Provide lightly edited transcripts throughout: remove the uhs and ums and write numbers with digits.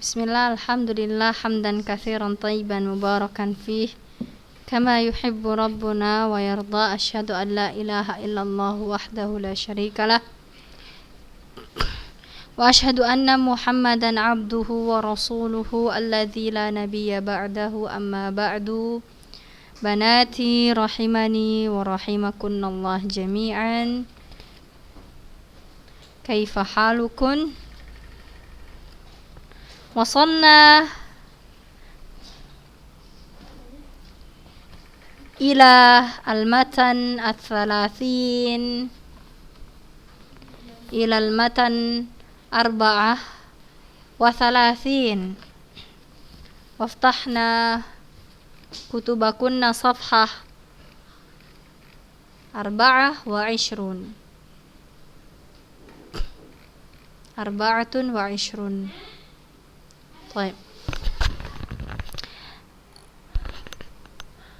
Bismillah, alhamdulillah, hamdan katsiran tayyiban mubarakan fih kama yuhibbu rabbuna wa yarda. Asyhadu an la ilaha illallah wahdahu la syarikalah wa asyhadu anna Muhammadan abduhu wa rasuluhu alladzi la nabiyya ba'dahu. Amma ba'du, banati rahimani wa rahimakunallah jami'an. Kaifa halukun? Wasalna ila al-matan al-thalathin ila al-matan arba'ah wa thalathin. Waftahna kutubakunna safhah arba'ah wa ishrun arba'atun wa ishrun. Baik.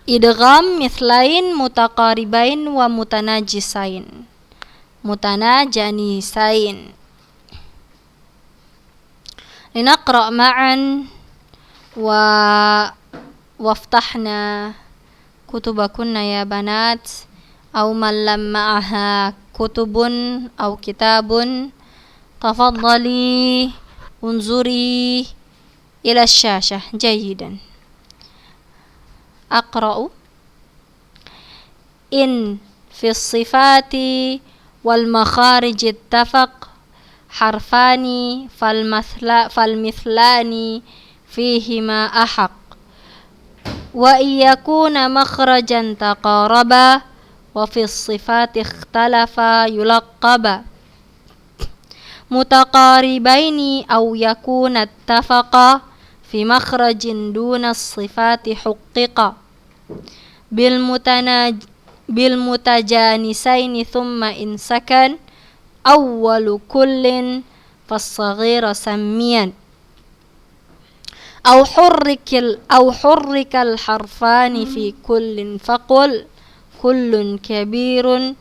Idgham mithlain mutaqaribain wa mutanajjisain. Mutanajanisain. Linaqra' ma'an wa waftahna kutubakunna ya banat aw man lam ma'aha kutubun aw kitabun tafaddali unzuri ila syashah jayidan. Aqra'u in fi sifati wal makharij ittafaq harfani fal mithlani fihima ahaq wa iyakuna makhrajan taqaraba wa fi sifati ikhtalafa yulaqqaba mutaqaribaini aw yakuna ittafaqa fi makhrajin duna sifati huqqiqa bil mutajanisaini thumma in sakan awwalu kullin fas-saghira sammiyan aw hurrikal harfani fi kullin faqul kullun kabirun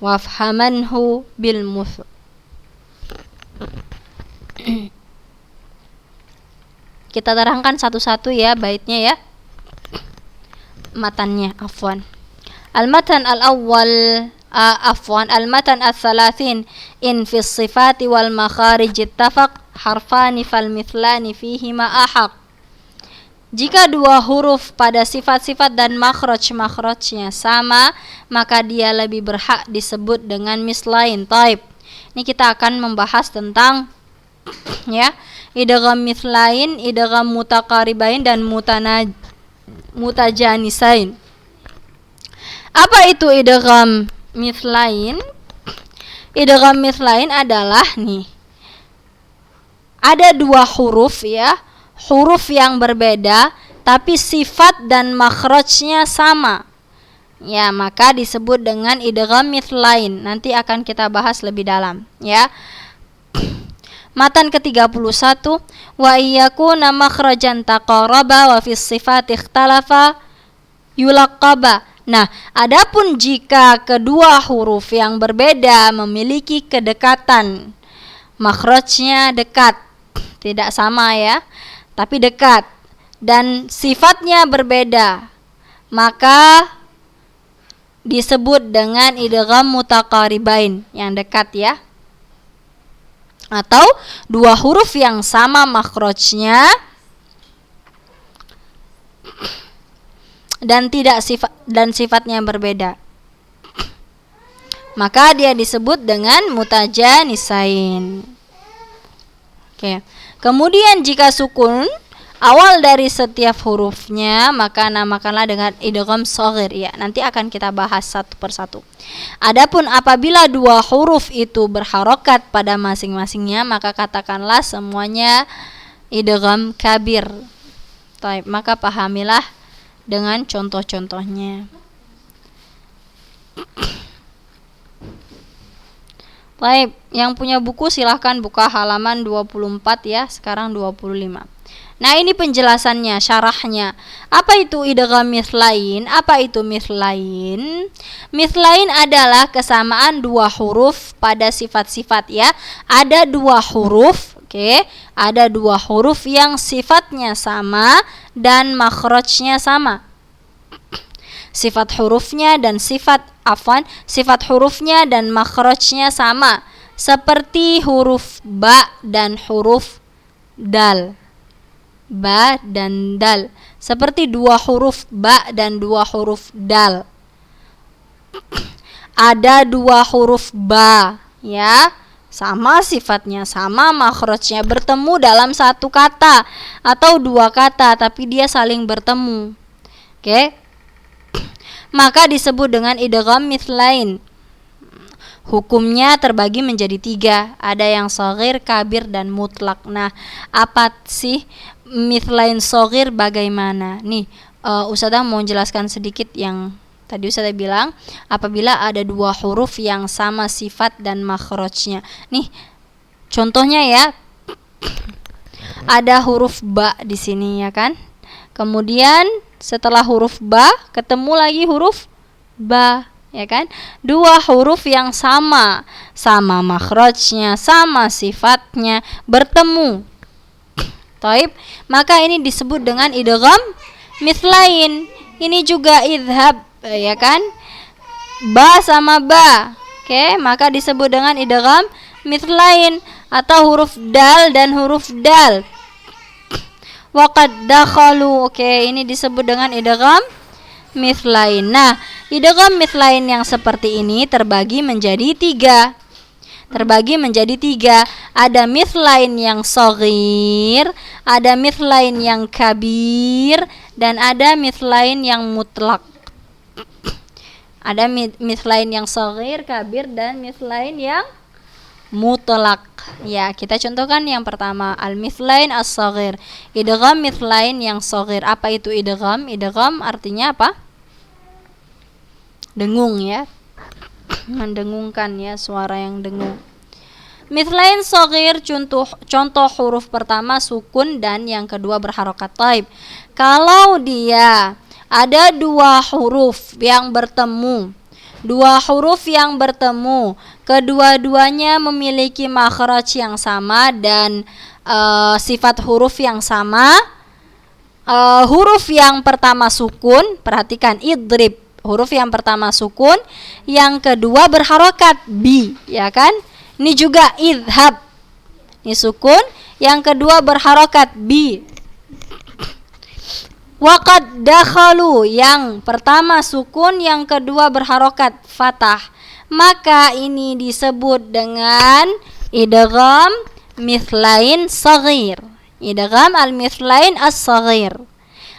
wafhamanhu bil muth. Kita terangkan satu-satu ya baitnya ya. Matannya afwan. Al-matan al-awwal al-matan al-thalathin in fi sifati wal makharij ittafaq harfani fal mithlani fihima ahaq. Jika dua huruf pada sifat-sifat dan makhraj-makhrajnya sama, maka dia lebih berhak disebut dengan mislain. Taib. Ini kita akan membahas tentang ya, idgham mithlain, idgham mutaqaribain dan mutajanisain. Apa itu idgham mithlain? Idgham mithlain adalah nih, ada dua huruf ya, huruf yang berbeda tapi sifat dan makhrajnya sama. Ya, maka disebut dengan idgham mithlain. Nanti akan kita bahas lebih dalam ya. Matan ke-31 wa iyakuna makhrajan taqaraba wa fi sifat ikhtalafa yulaqqaba. Nah, adapun jika kedua huruf yang berbeda memiliki kedekatan, makhrajnya dekat, tidak sama ya, tapi dekat, dan sifatnya berbeda, maka disebut dengan idgham mutaqaribain, yang dekat ya. Atau dua huruf yang sama makhrajnya dan sifatnya berbeda, maka dia disebut dengan mutajanisain. Oke. Kemudian jika sukun awal dari setiap hurufnya, maka namakanlah dengan idgham shaghir ya. Nanti akan kita bahas satu persatu. Adapun apabila dua huruf itu berharokat pada masing-masingnya, maka katakanlah semuanya idgham kabir. Taib, maka pahamilah dengan contoh-contohnya. Baik, yang punya buku silahkan buka halaman 24 ya, sekarang 25. Nah, ini penjelasannya, syarahnya. Apa itu idgham mithlain? Apa itu mithlain? Mithlain adalah kesamaan dua huruf pada sifat-sifat ya. Ada dua huruf, Oke, ada dua huruf yang sifatnya sama dan makhrajnya sama. Sifat hurufnya dan sifat hurufnya dan makhrajnya sama, seperti huruf ba dan huruf dal. Ba dan dal, seperti dua huruf ba dan dua huruf dal. Ada dua huruf ba, ya, sama sifatnya, sama makhrajnya, bertemu dalam satu kata atau dua kata, tapi dia saling bertemu. Oke, maka disebut dengan idgham mithlain. Hukumnya terbagi menjadi 3, ada yang shaghir, kabir, dan mutlak. Nah, apa sih mithlain shaghir, bagaimana? Nih, Ustazah mau jelaskan sedikit yang tadi Ustazah bilang, apabila ada dua huruf yang sama sifat dan makhrajnya. Nih, contohnya ya, ada huruf ba di sini ya kan. Kemudian setelah huruf ba ketemu lagi huruf ba, ya kan? Dua huruf yang sama makhrajnya, sama sifatnya, bertemu. Taib, maka ini disebut dengan idgham mithlain. Ini juga idhab, ya kan? Ba sama ba. Oke, maka disebut dengan idgham mithlain, atau huruf dal dan huruf dal. Waqad dakhalu. Oke, ini disebut dengan idgham mithlain. Nah, idgham mithlain yang seperti ini terbagi menjadi 3. Ada mithlain yang shaghir, ada mithlain yang kabir, dan ada mithlain yang mutlak. Ada mithlain yang shaghir, kabir, dan mithlain yang mutlak. Ya, kita contohkan yang pertama, al-mithlain as-shaghir. Idgham mithlain yang shaghir. Apa itu idgham? Idgham artinya apa? Dengung ya. Mendengungkan ya, suara yang dengung. Mithlain shaghir, contoh huruf pertama sukun dan yang kedua berharokat. Taib, kalau dia ada dua huruf yang bertemu, kedua-duanya memiliki makhraj yang sama dan sifat huruf yang sama. Huruf yang pertama sukun, perhatikan idrib, huruf yang pertama sukun, yang kedua berharokat bi, ya kan? Ini juga idhab, ini sukun, yang kedua berharokat bi. Waqad dakhalu, yang pertama sukun, yang kedua berharokat fathah, maka ini disebut dengan idgham mithlain shaghir. Idgham al-mithlain as-shaghir.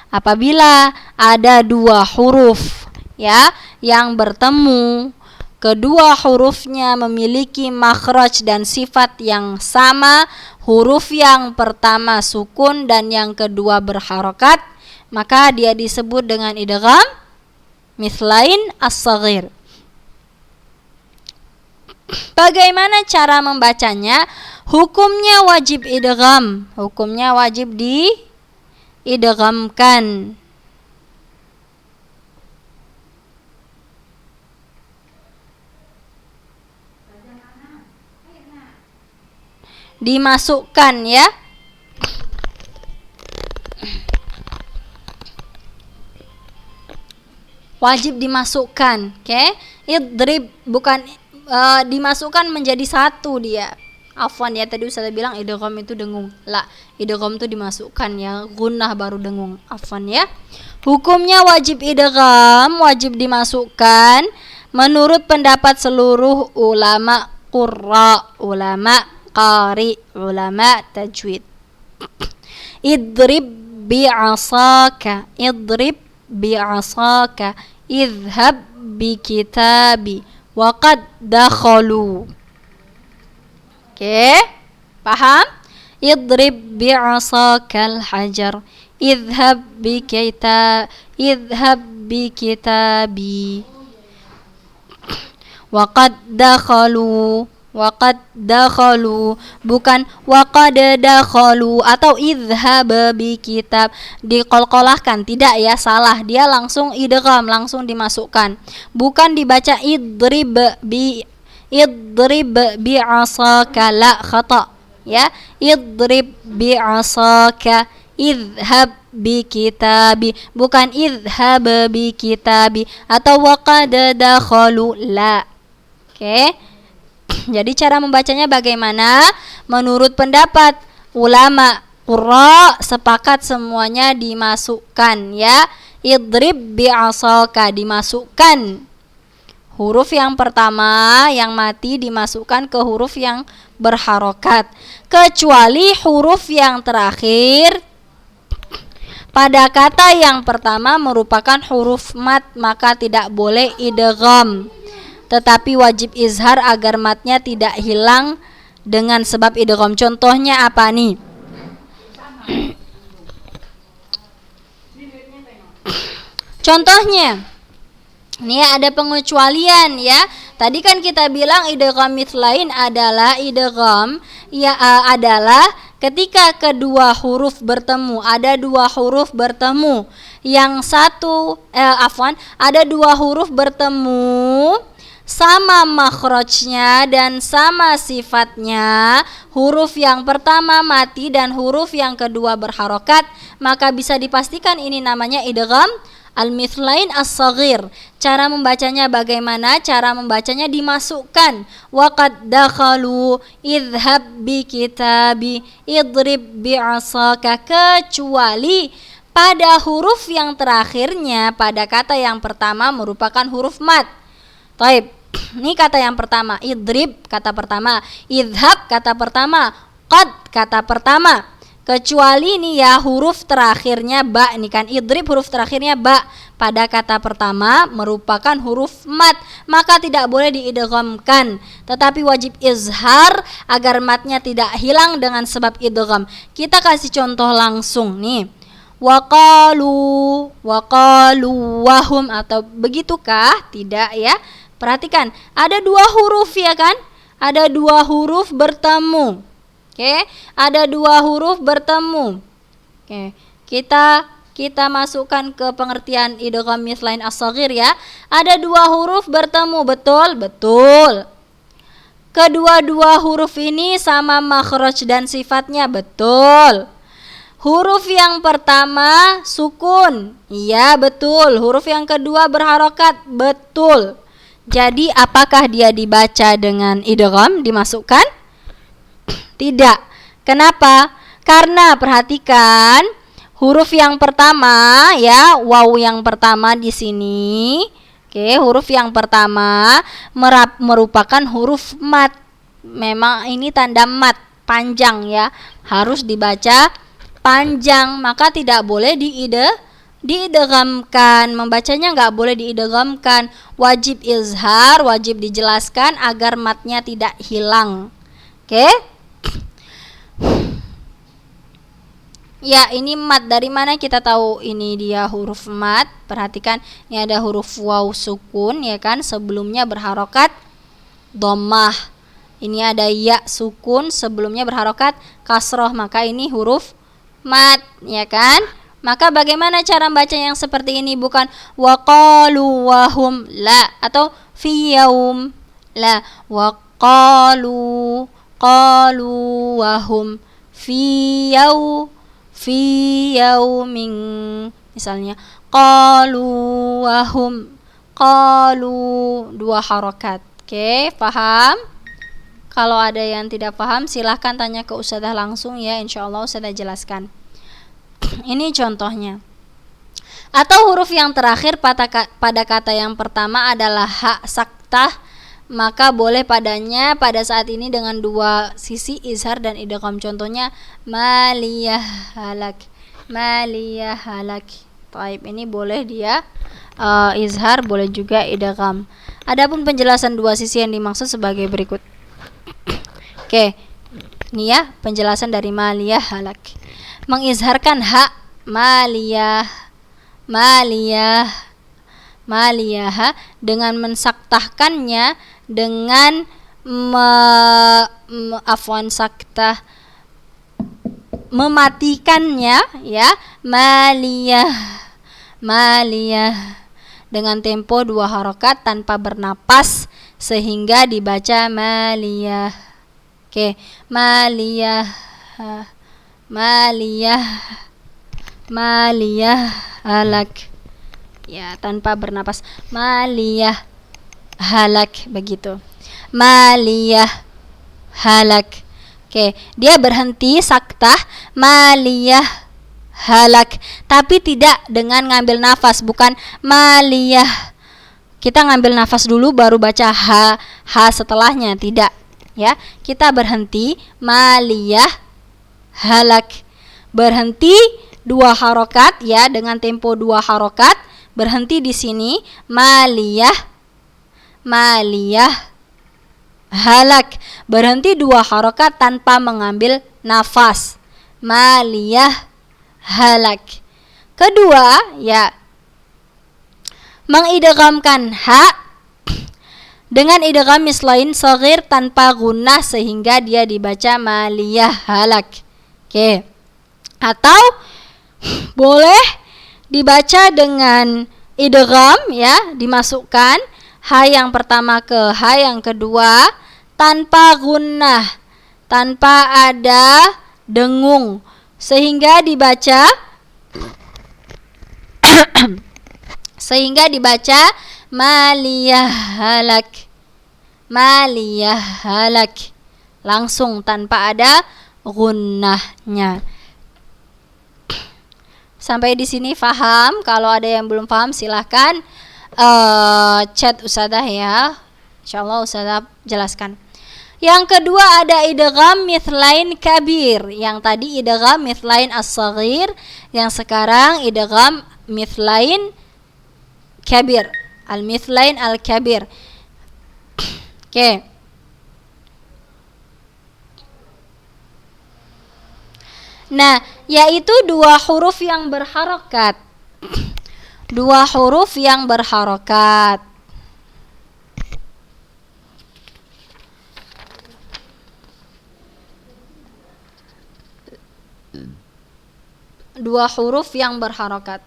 Apabila ada dua huruf ya yang bertemu, kedua hurufnya memiliki makhraj dan sifat yang sama, huruf yang pertama sukun dan yang kedua berharokat, maka dia disebut dengan idgham mithlain as-shaghir. Bagaimana cara membacanya? Hukumnya wajib idgham, hukumnya wajib diidghamkan. Dimasukkan ya. Wajib dimasukkan, oke? Idrib bukan dimasukkan menjadi satu dia. Afwan ya, tadi Ustazah bilang idgham itu dengung. La, idgham itu dimasukkan ya, gunnah baru dengung. Afwan ya. Hukumnya wajib idgham, wajib dimasukkan menurut pendapat seluruh ulama qurra, ulama qari, ulama tajwid. Idrib bi'asaka, idrib bi'asaka, idhab bi kitabi, waqad dakhalu. Oke, paham? Idrib bi'asakal hajar, idhab bi kitabi, waqad dakhalu. Waqad dakhalu, bukan waqad dakhalu atau idhab bi kitab, diqalqalahkan, tidak ya, salah. Dia langsung idgham, langsung dimasukkan. Bukan dibaca idrib bi asaka, la, khata. ya. Idrib bi'asaka, idhab bi kitabi, bukan idhab bi kitabi, atau waqad dakhalu, la. Oke. Jadi cara membacanya bagaimana? Menurut pendapat ulama qurra sepakat semuanya dimasukkan, ya. Idrib bi'asaka, dimasukkan huruf yang pertama yang mati dimasukkan ke huruf yang berharokat, kecuali huruf yang terakhir pada kata yang pertama merupakan huruf mat, maka tidak boleh idgham, tetapi wajib izhar agar matnya tidak hilang dengan sebab idgham. Contohnya apa nih? Contohnya, ini ada pengecualian, ya. Tadi kan kita bilang idgham mitslain adalah idgham adalah ketika kedua huruf bertemu, ada dua huruf bertemu. Yang satu ada dua huruf bertemu sama makhrajnya dan sama sifatnya. Huruf yang pertama mati dan huruf yang kedua berharokat, maka bisa dipastikan ini namanya idgham al-mithlain as-saghir. Cara membacanya bagaimana? Cara membacanya dimasukkan waqad dakhalu, idhab bi kitabi, idrib bi'asaka, kecuali pada huruf yang terakhirnya pada kata yang pertama merupakan huruf mat. Taib. Ini kata yang pertama, idrib kata pertama, idhab kata pertama, qad kata pertama. Kecuali ini ya huruf terakhirnya ba, ini kan idrib huruf terakhirnya ba pada kata pertama merupakan huruf mat, maka tidak boleh diidghamkan, tetapi wajib izhar agar matnya tidak hilang dengan sebab idgham. Kita kasih contoh langsung nih. Waqalu wahum, atau begitukah? Tidak, ya. Perhatikan, ada dua huruf, ya kan? Ada dua huruf bertemu. Oke, ada dua huruf bertemu. Oke, kita masukkan ke pengertian idgham mithlain as-saghir, ya. Ada dua huruf bertemu, betul? Betul. Kedua-dua huruf ini sama makhraj dan sifatnya, betul. Huruf yang pertama sukun, iya betul. Huruf yang kedua berharokat, betul. Jadi apakah dia dibaca dengan idgham, dimasukkan? Tidak. Kenapa? Karena perhatikan huruf yang pertama, ya, waw yang pertama di sini. Oke, huruf yang pertama merupakan huruf mat. Memang ini tanda mat, panjang, ya. Harus dibaca panjang, maka tidak boleh diidghamkan. Membacanya nggak boleh diidghamkan. Wajib izhar, wajib dijelaskan agar matnya tidak hilang. Oke? Ya, ini mat. Dari mana kita tahu ini dia huruf mat? Perhatikan, ini ada huruf waw sukun, ya kan? Sebelumnya berharokat dhammah. Ini ada ya sukun, sebelumnya berharokat kasroh, maka ini huruf mat, ya kan? Maka bagaimana cara membaca yang seperti ini? Bukan waqalu wahum, la, atau fi yaum, la, waqalu wahum fi yaumin, misalnya qalu wahum, qalu, dua harokat. Oke, paham? Kalau ada yang tidak paham silahkan tanya ke ustadzah langsung, ya, insyaallah ustadzah jelaskan. Ini contohnya. Atau huruf yang terakhir pada kata yang pertama adalah ha saktah, maka boleh padanya pada saat ini dengan dua sisi izhar dan idgham. Contohnya maliyah halak, maliyah halak. Taib, ini boleh dia izhar, boleh juga idgham. Adapun penjelasan dua sisi yang dimaksud sebagai berikut. Oke, ini ya penjelasan dari maliyah halak. Mengizharkan ha, maliyah dengan mensaktahkannya dengan saktah, mematikannya, ya, maliyah dengan tempo dua harokat tanpa bernapas sehingga dibaca maliyah. Oke, maliyah, maliyah, maliyah halak. Ya, tanpa bernapas. Maliyah halak, begitu. Maliyah halak. Oke, dia berhenti saktah maliyah halak, tapi tidak dengan ngambil nafas, bukan maliyah. Kita ngambil nafas dulu baru baca ha setelahnya, tidak. Ya, kita berhenti maliyah halak. Berhenti 2 harokat ya, dengan tempo 2 harokat. Berhenti di sini maliyah, maliyah halak. Berhenti 2 harokat tanpa mengambil nafas. Maliyah halak. Kedua ya, mengidghamkan ha dengan idgham mislain shaghir tanpa gunnah sehingga dia dibaca maliyah halak. Oke. Atau boleh dibaca dengan idgham ya, dimasukkan ha yang pertama ke ha yang kedua tanpa gunnah, tanpa ada dengung sehingga dibaca sehingga dibaca maliyah halak. Maliyah halak. Langsung tanpa ada gunnahnya. Sampai di sini paham? Kalau ada yang belum paham silahkan chat Ustadzah ya. Insyaallah Ustadzah jelaskan. Yang kedua ada idgham mithlain kabir. Yang tadi idgham mithlain as-shaghir, yang sekarang idgham mithlain kabir. Al-mithlain al-kabir. Oke. Nah, yaitu 2 huruf yang berharokat. 2 huruf yang berharokat. Dua huruf yang berharokat.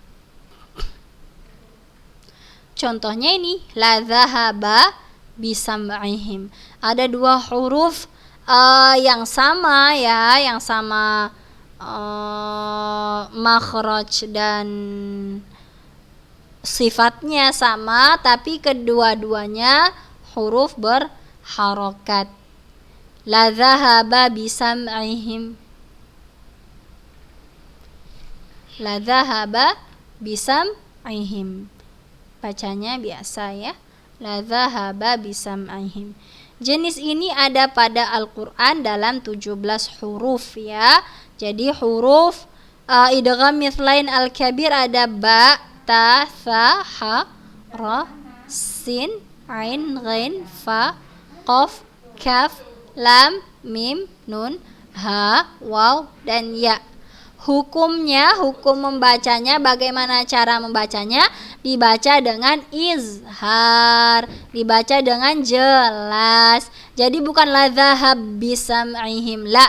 Contohnya ini la dhahaba bisam'ihim. Ada 2 huruf yang sama ya, yang sama makhraj dan sifatnya sama, tapi kedua-duanya huruf berharokat. La dhahaba bisam'ihim. La dhahaba bisam'ihim. Bacanya biasa ya. La dhahaba bisam'ihim. Jenis ini ada pada Al-Quran dalam 17 huruf ya. Jadi huruf idgham mithlain al-kabir ada ba, ta, tha, ha, ra, sin, ain, ghain, fa, qaf, kaf, lam, mim, nun, ha, waw, dan ya. Hukumnya, hukum membacanya, bagaimana cara membacanya? Dibaca dengan izhar, dibaca dengan jelas. Jadi bukan la dhahab bisam'ihim, la,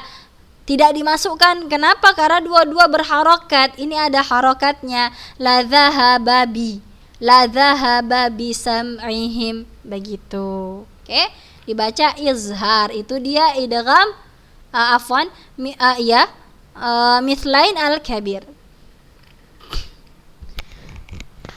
tidak dimasukkan. Kenapa? Karena dua-dua berharokat. Ini ada harokatnya. La dhahaba bi, la dhahaba bisam'ihim, begitu. Oke, dibaca izhar. Itu dia idgham mithlain al-kabir.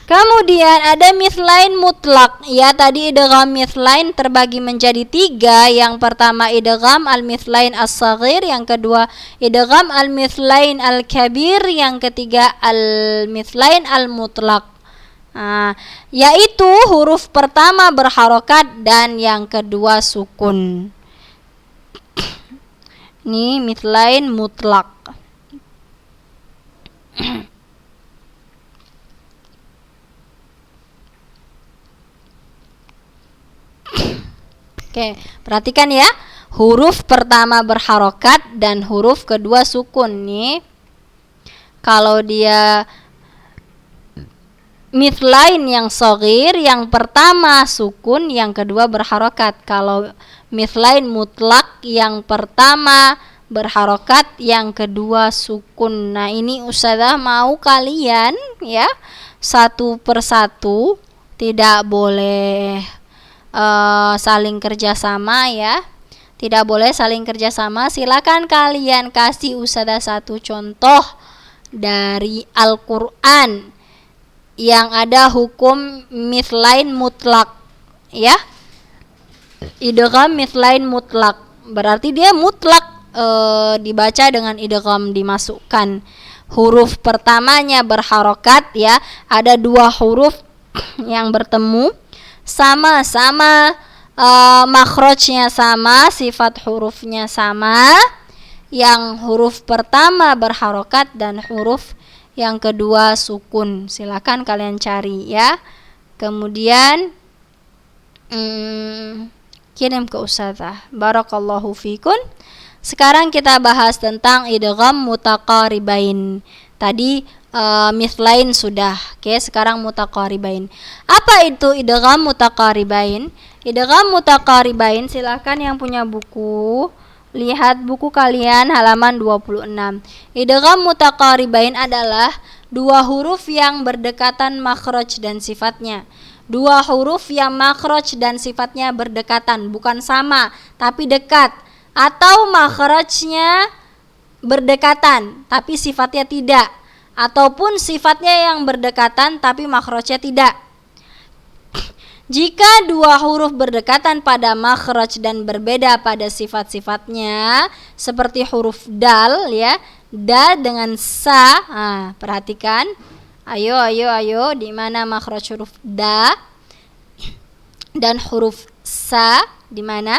Kemudian ada mithlain mutlak. Ya, tadi idgham mithlain terbagi menjadi 3. Yang pertama idgham al-mithlain as-shaghir, yang kedua idgham al-mithlain al-kabir, yang ketiga al-mithlain al-mutlak. Yaitu huruf pertama berharokat dan yang kedua sukun. Ini mithlain mutlak. Oke, perhatikan ya. Huruf pertama berharokat dan huruf kedua sukun nih. Kalau dia mithlain yang shaghir, yang pertama sukun, yang kedua berharokat. Kalau mithlain mutlak, yang pertama berharokat, yang kedua sukun. Nah, ini Ustadzah mau kalian ya satu persatu, tidak boleh saling kerjasama ya, tidak boleh saling kerjasama. Silakan kalian kasih Ustazah satu contoh dari Al-Quran yang ada hukum mithlain mutlak, ya. Idgham mithlain mutlak berarti dia mutlak, dibaca dengan idgham, dimasukkan huruf pertamanya berharokat, ya. Ada dua huruf yang bertemu, sama-sama makhrajnya sama, sifat hurufnya sama. Yang huruf pertama berharokat dan huruf yang kedua sukun. Silakan kalian cari, ya. Kemudian kirim ke Ustazah. Barakallahu fikun. Sekarang kita bahas tentang idgham mutaqaribain. Tadi mithlain sudah. Oke, sekarang mutaqaribain. Apa itu idgham mutaqaribain? Idgham mutaqaribain, silakan yang punya buku, lihat buku kalian halaman 26. Idgham mutaqaribain adalah dua huruf yang berdekatan makhraj dan sifatnya. Dua huruf yang makhraj dan sifatnya berdekatan, bukan sama, tapi dekat. Atau makhrajnya berdekatan, tapi sifatnya tidak. Ataupun sifatnya yang berdekatan, tapi makhrajnya tidak. Jika dua huruf berdekatan pada makhraj dan berbeda pada sifat-sifatnya, seperti huruf dal, ya, da dengan sa. Perhatikan. Ayo, di mana makhraj huruf da dan huruf sa, di mana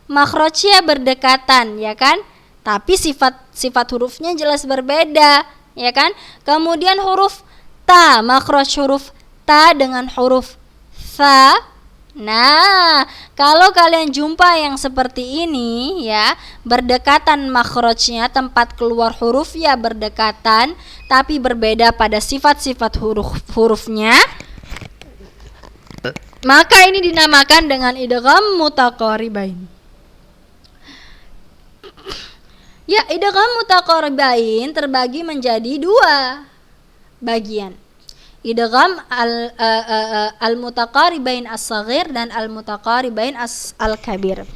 makhrajnya berdekatan, ya kan? Tapi sifat hurufnya jelas berbeda, ya kan? Kemudian huruf ta, makhraj huruf ta dengan huruf sa. Nah, kalau kalian jumpa yang seperti ini, ya, berdekatan makhrajnya, tempat keluar huruf ya berdekatan, tapi berbeda pada sifat-sifat hurufnya, maka ini dinamakan dengan idgham mutaqaribain. Ya, idgham mutaqaribain terbagi menjadi dua bagian. Idgham al-mutaqaribain as-saghir dan al-mutaqaribain al-kabir.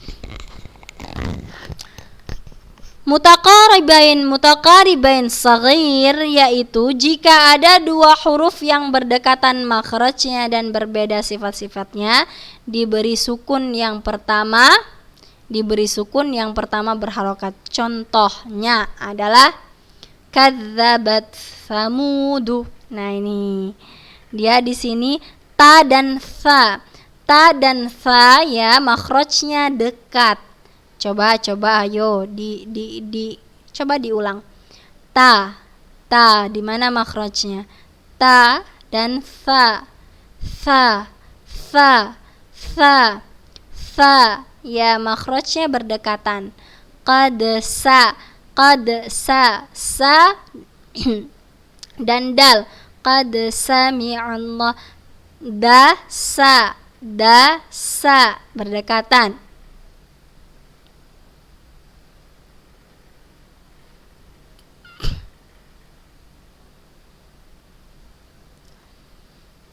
Mutaqaribain saghir yaitu jika ada dua huruf yang berdekatan makhrajnya dan berbeda sifat-sifatnya, diberi sukun yang pertama berharokat. Contohnya adalah kadzabat samudu. Nah, ini dia di sini ta dan tha. Ta dan tha, ya, makhrajnya dekat. Coba ayo coba diulang. Ta di mana makhrajnya? Ta dan tha. Tha, ya, makhrajnya berdekatan. Qad sa dan dal. Qad sami'allah. Da sa berdekatan.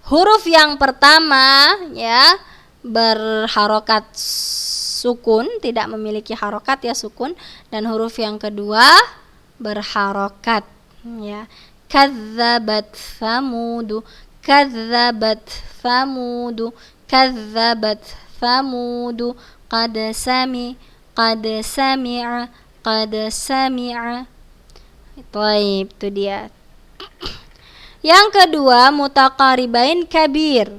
Huruf yang pertama, ya, berharokat sukun, tidak memiliki harokat, ya, sukun. Dan huruf yang kedua berharokat, ya. Kadzabat samudu, kadzabat samudu, kadzabat samudu. Qad sami'a. Baik, itu dia. Yang kedua, mutaqaribain kabir,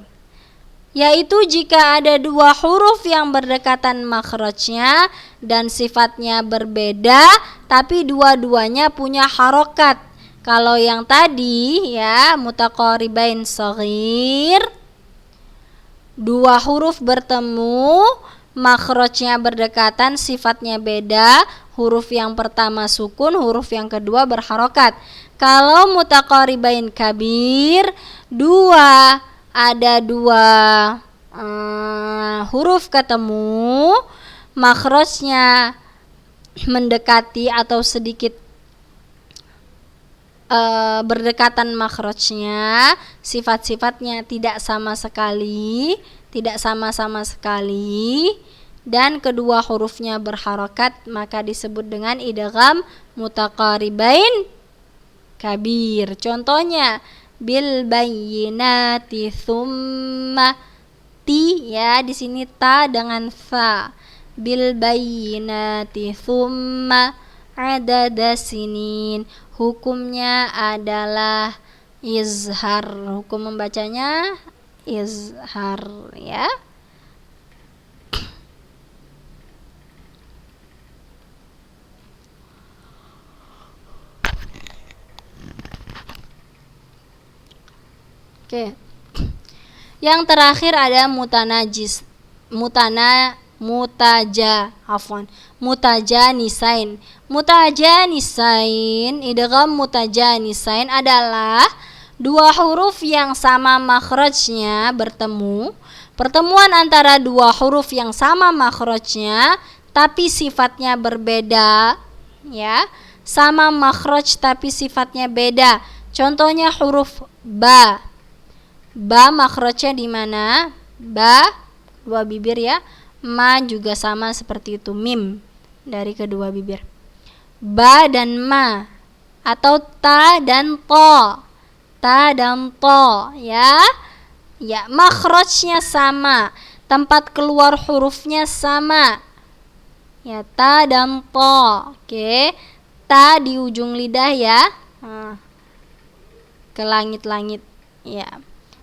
yaitu jika ada dua huruf yang berdekatan makhrajnya dan sifatnya berbeda, tapi dua-duanya punya harokat. Kalau yang tadi, ya, mutaqaribain shaghir, dua huruf bertemu, makhrajnya berdekatan, sifatnya beda, huruf yang pertama sukun, huruf yang kedua berharokat. Kalau mutaqaribain kabir, ada dua huruf ketemu, makhrajnya mendekati atau sedikit berdekatan makhrajnya, sifat-sifatnya tidak sama-sama sekali, dan kedua hurufnya berharokat, maka disebut dengan idgham mutaqaribain kabir. Contohnya bil bayyinati tsumma ti, ya di sini ta dengan fa. Bil bayyinati tsumma adada sinin. Hukumnya adalah izhar. Hukum membacanya izhar, ya. Oke. Yang terakhir ada mutanajis. Mutajanisain. Mutajanisain, idgham mutajanisain adalah dua huruf yang sama makhrajnya bertemu. Pertemuan antara dua huruf yang sama makhrajnya tapi sifatnya berbeda, ya. Sama makhraj tapi sifatnya beda. Contohnya huruf ba. Ba makhrajnya di mana? Ba dua bibir, ya. Ma juga sama seperti itu, mim dari kedua bibir. Ba dan ma, atau ta dan to. Ta dan to, ya. Ya, makhrajnya sama, tempat keluar hurufnya sama. Ya, ta dan to. Oke. Ta di ujung lidah, ya. Ke langit-langit, ya.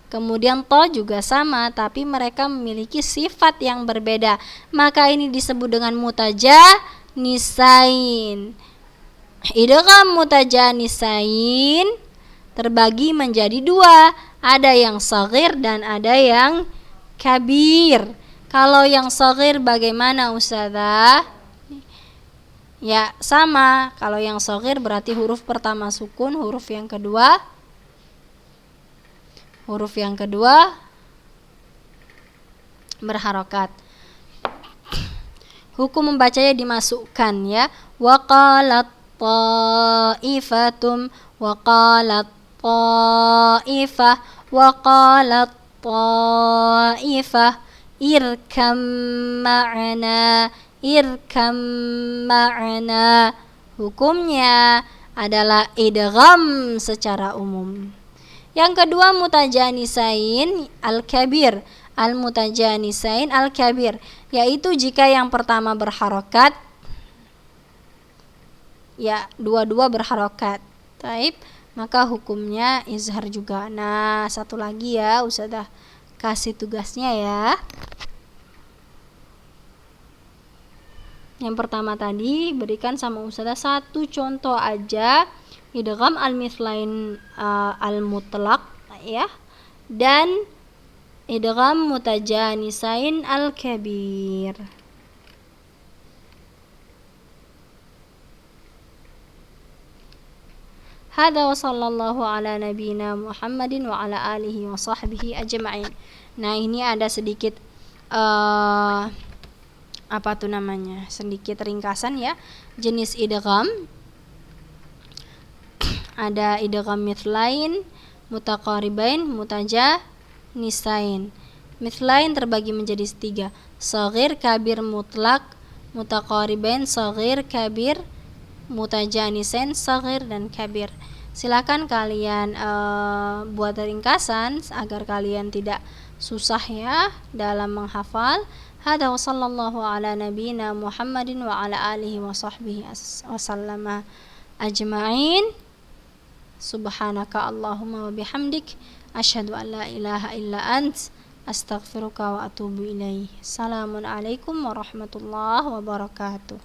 Kemudian to juga sama, tapi mereka memiliki sifat yang berbeda. Maka ini disebut dengan mutajanisain. Idgham mutajanisain terbagi menjadi dua. Ada yang shaghir dan ada yang kabir. Kalau yang shaghir bagaimana, Ustazah? Ya, sama. Kalau yang shaghir berarti huruf pertama sukun, huruf yang kedua berharokat. Hukum membacanya dimasukkan, ya. Waqalat ta'ifatum, waqalat ta'ifah, waqalat ta'ifah, irkam ma'ana, irkam ma'ana. Hukumnya adalah idgham secara umum. Yang kedua mutajanisain al-kabir. Al-mutajanisain al-kabir, yaitu jika yang pertama berharokat, ya dua-dua berharokat. Taib, maka hukumnya izhar juga. Nah, satu lagi ya, Ustazah kasih tugasnya, ya. Yang pertama tadi berikan sama Ustazah satu contoh aja idgham al-mithlain al-mutlaq, ya, dan idgham mutajanisain al-kabir. Hada wa sallallahu ala nabiyina Muhammadin wa ala alihi wa sahbihi ajma'in. Nah, ini ada sedikit sedikit ringkasan, ya, jenis idgham. Ada idgham mithlain, mutaqaribain, mutajanisain. Mithlain terbagi menjadi tiga: shaghir, kabir, mutlak. Mutaqaribain, shaghir, kabir. Mutajanisain, shaghir dan kabir. Silakan kalian buat ringkasan agar kalian tidak susah, ya, dalam menghafal. Hada wa sallallahu ala nabiyina Muhammadin wa ala alihi wa sahbihi wasallama ajma'in. Subhanaka Allahumma wa bihamdik, asyhadu an la ilaha illa ant, astaghfiruka wa atubu ilaih. Assalamualaikum warahmatullahi wabarakatuh.